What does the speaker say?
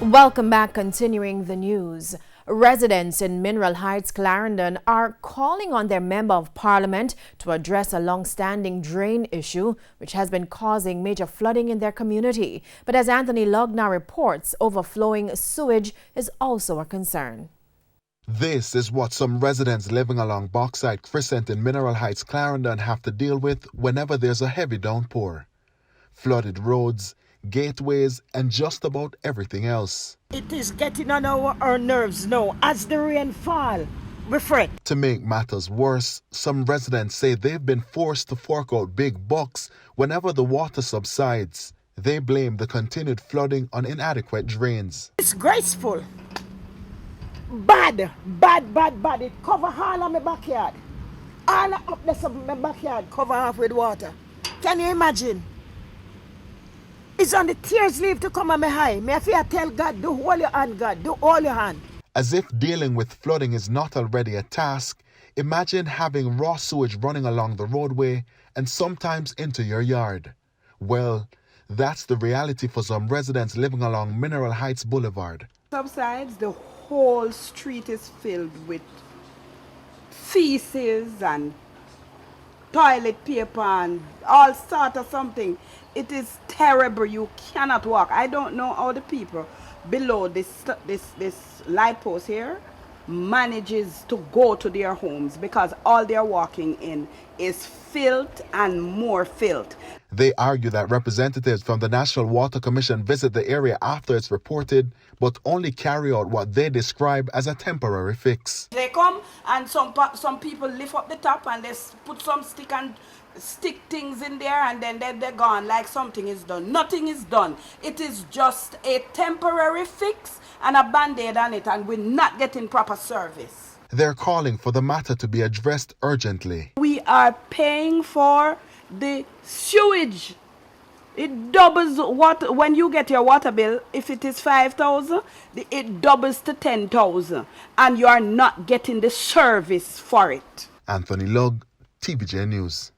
Welcome back. Continuing the news. Residents in Mineral Heights, Clarendon are calling on their Member of Parliament to address a long-standing drain issue which has been causing major flooding in their community. But as Anthony Lugna reports, overflowing sewage is also a concern. This is what some residents living along Bauxite Crescent in Mineral Heights, Clarendon have to deal with whenever there's a heavy downpour. Flooded roads, gateways, and just about everything else. It is getting on our nerves now. As the rain fall, we fret. To make matters worse, some residents say they've been forced to fork out big bucks whenever the water subsides. They blame the continued flooding on inadequate drains. It's graceful. Bad. It cover all of my backyard. All up there of my backyard cover off with water. Can you imagine? It's on the tears leave to come on me high. Me fear tell God, do all your hand, God, do all your hand. As if dealing with flooding is not already a task, imagine having raw sewage running along the roadway and sometimes into your yard. Well, that's the reality for some residents living along Mineral Heights Boulevard. Subsides, the whole street is filled with feces and toilet paper and all sort of something. It is terrible. You cannot walk. I don't know how the people below this light post here manages to go to their homes, because all they're walking in is filth and more filth. They argue that representatives from the National Water Commission visit the area after it's reported, but only carry out what they describe as a temporary fix. They come and some people lift up the top and they put some stick things in there, and then they're gone like something is done. Nothing is done. It is just a temporary fix and a band-aid on it, and we're not getting proper service. They're calling for the matter to be addressed urgently. We are paying for the sewage. It doubles what when you get your water bill. If it is 5,000, it doubles to 10,000, and you are not getting the service for it. Anthony Lug, TVJ News.